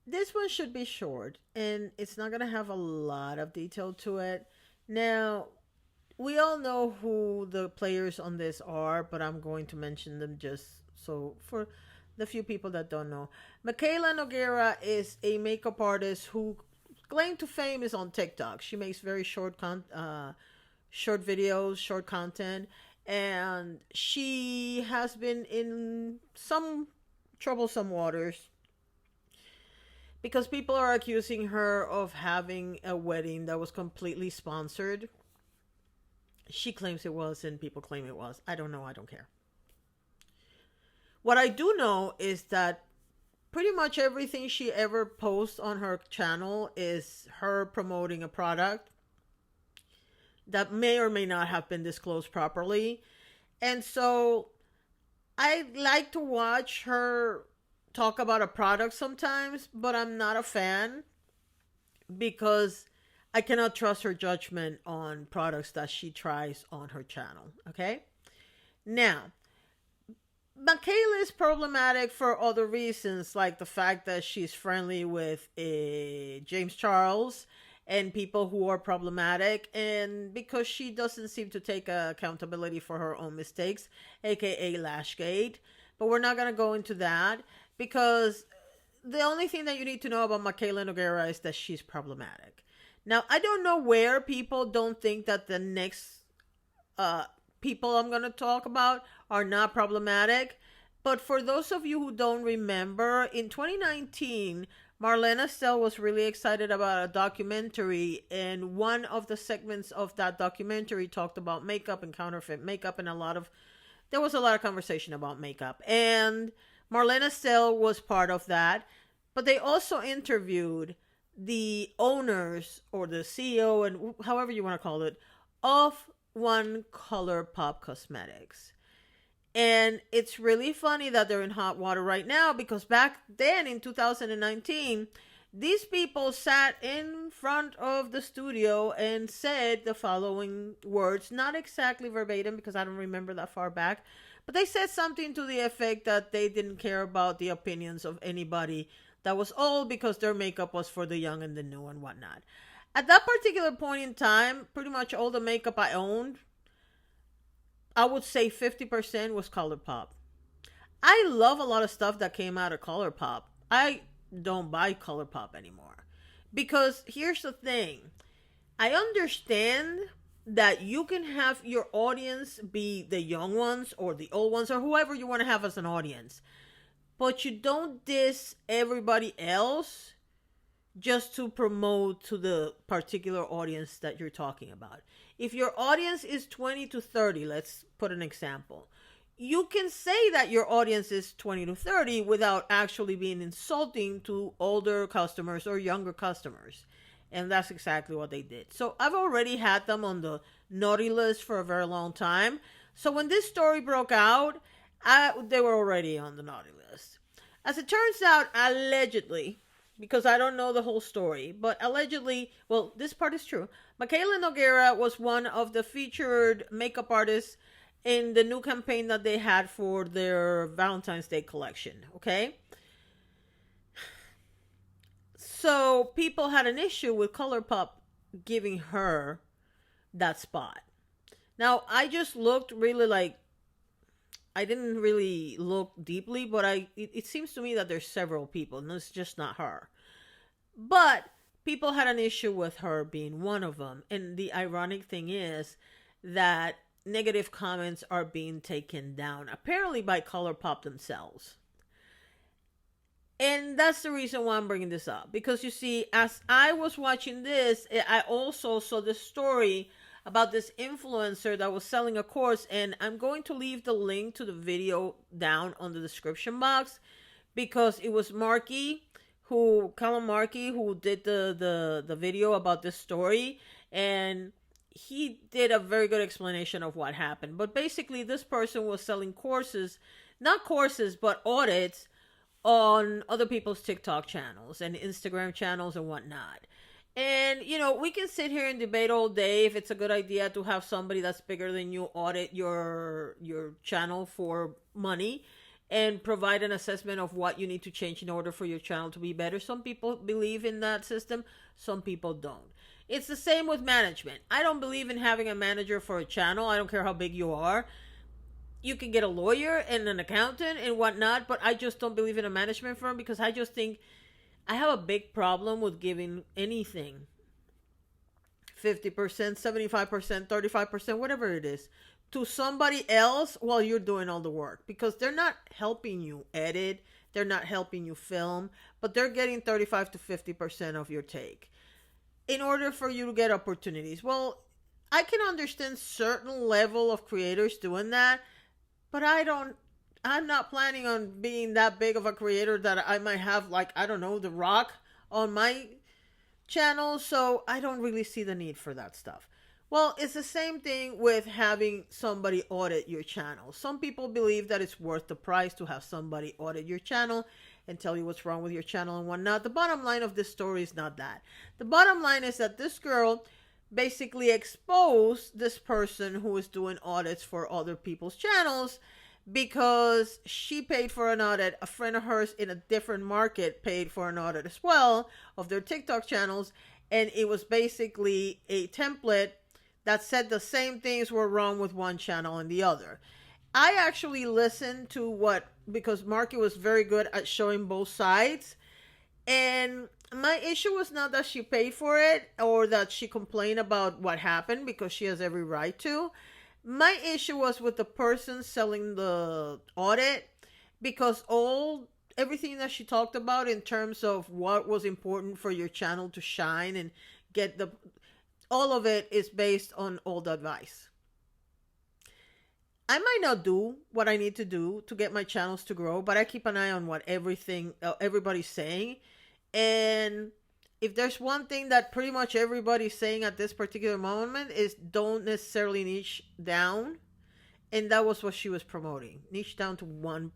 This one should be short and it's not going to have a lot of detail to it. Now, we all know who the players on this are, but I'm going to mention them just so for the few people that don't know. Mikayla Nogueira is a makeup artist who claim to fame is on TikTok. She makes very short videos, short content, and she has been in some troublesome waters because people are accusing her of having a wedding that was completely sponsored. She claims it was, and people claim it was. I don't know. I don't care. What I do know is that pretty much everything she ever posts on her channel is her promoting a product that may or may not have been disclosed properly. And so I like to watch her talk about a product sometimes, but I'm not a fan because I cannot trust her judgment on products that she tries on her channel. Okay? Now, Michaela is problematic for other reasons, like the fact that she's friendly with James Charles and people who are problematic, and because she doesn't seem to take accountability for her own mistakes, aka Lashgate. But we're not going to go into that because the only thing that you need to know about Mikayla Nogueira is that she's problematic. Now, I don't know where people don't think that the next uh, people I'm going to talk about are not problematic. But for those of you who don't remember, in 2019, Marlena Stell was really excited about a documentary, and one of the segments of that documentary talked about makeup and counterfeit makeup, and there was a lot of conversation about makeup. And Marlena Stell was part of that, but they also interviewed the owners or the CEO and however you want to call it of one Colourpop Cosmetics. And it's really funny that they're in hot water right now because back then in 2019, these people sat in front of the studio and said the following words, not exactly verbatim because I don't remember that far back, but they said something to the effect that they didn't care about the opinions of anybody that was old because their makeup was for the young and the new and whatnot. At that particular point in time, pretty much all the makeup I owned, I would say 50% was Colourpop. I love a lot of stuff that came out of Colourpop. I don't buy Colourpop anymore. Because here's the thing, I understand that you can have your audience be the young ones or the old ones or whoever you want to have as an audience. But you don't diss everybody else just to promote to the particular audience that you're talking about. If your audience is 20 to 30, let's put an example. You can say that your audience is 20 to 30 without actually being insulting to older customers or younger customers. And that's exactly what they did. So I've already had them on the naughty list for a very long time. So when this story broke out, they were already on the naughty list. As it turns out, allegedly, because I don't know the whole story, but allegedly, well, this part is true. Mikayla Nogueira was one of the featured makeup artists in the new campaign that they had for their Valentine's Day collection, okay? So people had an issue with Colourpop giving her that spot. Now, I just looked really like I didn't really look deeply, but it seems to me that there's several people, and it's just not her. But people had an issue with her being one of them. And the ironic thing is that negative comments are being taken down, apparently by Colourpop themselves. And that's the reason why I'm bringing this up. Because you see, as I was watching this, I also saw the story about this influencer that was selling a course. And I'm going to leave the link to the video down on the description box because it was Callum Markey, who did the video about this story. And he did a very good explanation of what happened. But basically, this person was selling courses, not courses, but audits on other people's TikTok channels and Instagram channels and whatnot. And, we can sit here and debate all day if it's a good idea to have somebody that's bigger than you audit your channel for money. and provide an assessment of what you need to change in order for your channel to be better. Some people believe in that system, some people don't. It's the same with management. I don't believe in having a manager for a channel. I don't care how big you are. You can get a lawyer and an accountant and whatnot, but I just don't believe in a management firm, because I just think I have a big problem with giving anything 50%, 75%, 35%, whatever it is, to somebody else while you're doing all the work, because they're not helping you edit, they're not helping you film, but they're getting 35 to 50% of your take in order for you to get opportunities. Well, I can understand certain level of creators doing that, but I'm not planning on being that big of a creator that I might have, like, I don't know, The Rock on my channel, so I don't really see the need for that stuff. Well, it's the same thing with having somebody audit your channel. Some people believe that it's worth the price to have somebody audit your channel and tell you what's wrong with your channel and whatnot. The bottom line of this story is not that. The bottom line is that this girl basically exposed this person who is doing audits for other people's channels, because she paid for an audit. A friend of hers in a different market paid for an audit as well of their TikTok channels, and it was basically a template that said the same things were wrong with one channel and the other. I actually listened to because Marky was very good at showing both sides, and my issue was not that she paid for it or that she complained about what happened, because she has every right to. My issue was with the person selling the audit, because everything that she talked about in terms of what was important for your channel to shine and get all of it is based on old advice. I might not do what I need to do to get my channels to grow, but I keep an eye on what everybody's saying. And if there's one thing that pretty much everybody's saying at this particular moment, is don't necessarily niche down. And that was what she was promoting. Niche down to one.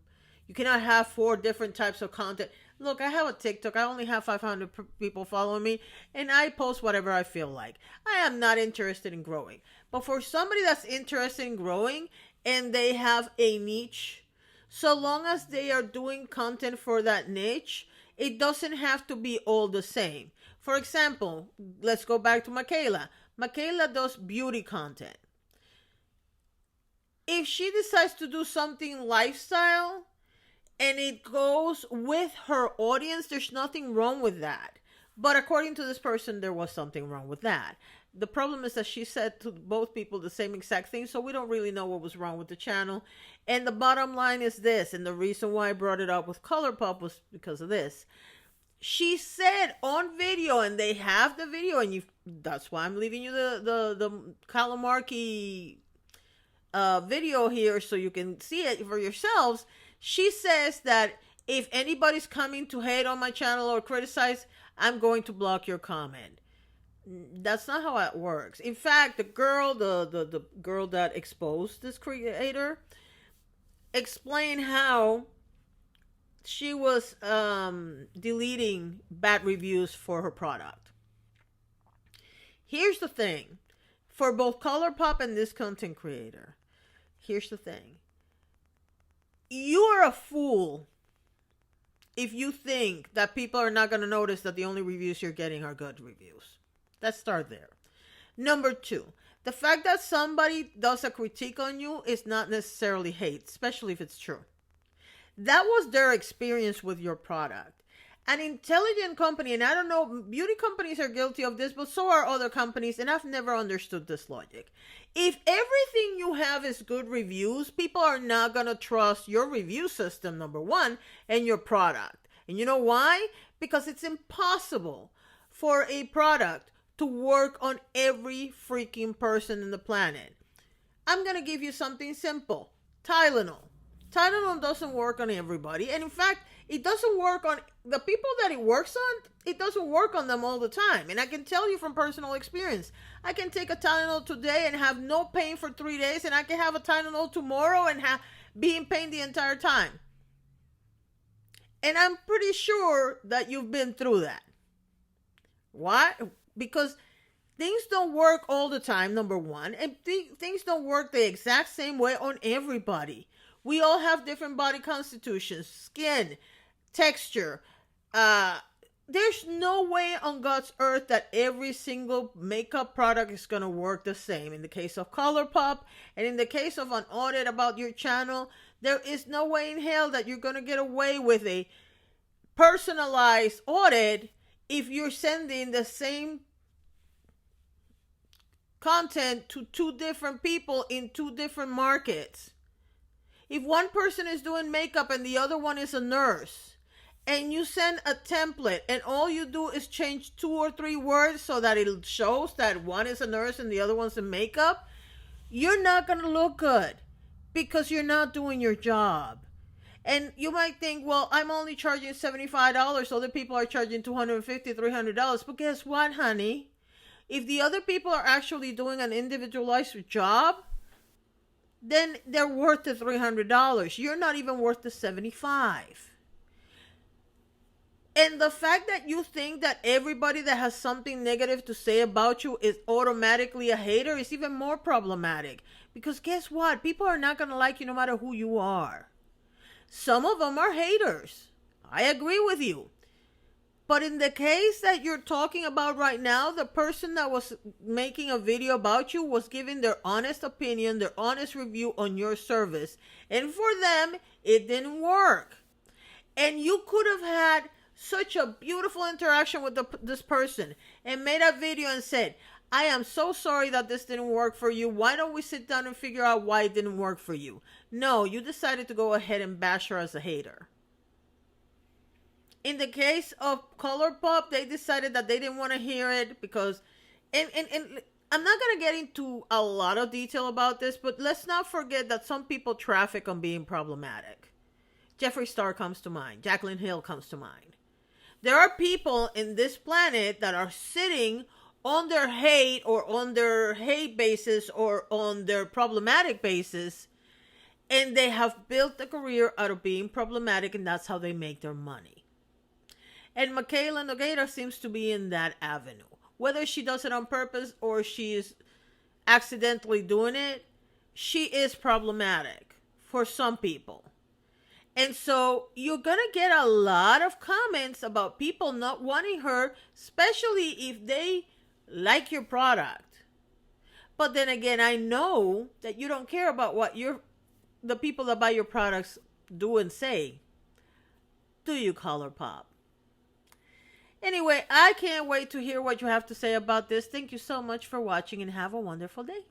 You cannot have 4 different types of content. Look, I have a TikTok. I only have 500 people following me, and I post whatever I feel like. I am not interested in growing. But for somebody that's interested in growing and they have a niche, so long as they are doing content for that niche, it doesn't have to be all the same. For example, let's go back to Mikayla. Mikayla does beauty content. If she decides to do something lifestyle and it goes with her audience, there's nothing wrong with that. But according to this person, there was something wrong with that. The problem is that she said to both people the same exact thing, so we don't really know what was wrong with the channel. And the bottom line is this, and the reason why I brought it up with Colourpop was because of this. She said on video, and they have the video, and that's why I'm leaving you the Colourpop video here so you can see it for yourselves. She says that if anybody's coming to hate on my channel or criticize, I'm going to block your comment. That's not how it works. In fact, the girl that exposed this creator explained how she was deleting bad reviews for her product. Here's the thing. For both Colourpop and this content creator, here's the thing. You are a fool if you think that people are not going to notice that the only reviews you're getting are good reviews. Let's start there. Number 2, the fact that somebody does a critique on you is not necessarily hate, especially if it's true. That was their experience with your product. An intelligent company, and I don't know, beauty companies are guilty of this, but so are other companies, and I've never understood this logic. If everything you have is good reviews, people are not going to trust your review system, number 1, and your product. And you know why? Because it's impossible for a product to work on every freaking person in the planet. I'm going to give you something simple. Tylenol. Tylenol doesn't work on everybody. And in fact, it doesn't work on the people that it works on. It doesn't work on them all the time. And I can tell you from personal experience, I can take a Tylenol today and have no pain for 3 days. And I can have a Tylenol tomorrow and be in pain the entire time. And I'm pretty sure that you've been through that. Why? Because things don't work all the time, number 1. And things don't work the exact same way on everybody. We all have different body constitutions, skin, texture. There's no way on God's earth that every single makeup product is going to work the same. In the case of Colourpop and in the case of an audit about your channel, there is no way in hell that you're going to get away with a personalized audit if you're sending the same content to two different people in two different markets. If one person is doing makeup and the other one is a nurse, and you send a template and all you do is change 2 or 3 words so that it shows that one is a nurse and the other one's in makeup, you're not going to look good because you're not doing your job. And you might think, well, I'm only charging $75. Other people are charging $250, $300. But guess what, honey? If the other people are actually doing an individualized job, then they're worth the $300. You're not even worth the $75. And the fact that you think that everybody that has something negative to say about you is automatically a hater is even more problematic. Because guess what? People are not going to like you no matter who you are. Some of them are haters. I agree with you. But in the case that you're talking about right now, the person that was making a video about you was giving their honest opinion, their honest review on your service. And for them, it didn't work. And you could have had such a beautiful interaction with this person and made a video and said, I am so sorry that this didn't work for you. Why don't we sit down and figure out why it didn't work for you? No, you decided to go ahead and bash her as a hater. In the case of Colourpop, they decided that they didn't want to hear it because, and I'm not going to get into a lot of detail about this, but let's not forget that some people traffic on being problematic. Jeffree Star comes to mind. Jaclyn Hill comes to mind. There are people in this planet that are sitting on their hate or on their hate basis or on their problematic basis, and they have built a career out of being problematic, and that's how they make their money. And Mikayla Nogueira seems to be in that avenue. Whether she does it on purpose or she's accidentally doing it, she is problematic for some people. And so you're going to get a lot of comments about people not wanting her, especially if they like your product. But then again, I know that you don't care about what the people that buy your products do and say. Do you, Colourpop? Anyway, I can't wait to hear what you have to say about this. Thank you so much for watching and have a wonderful day.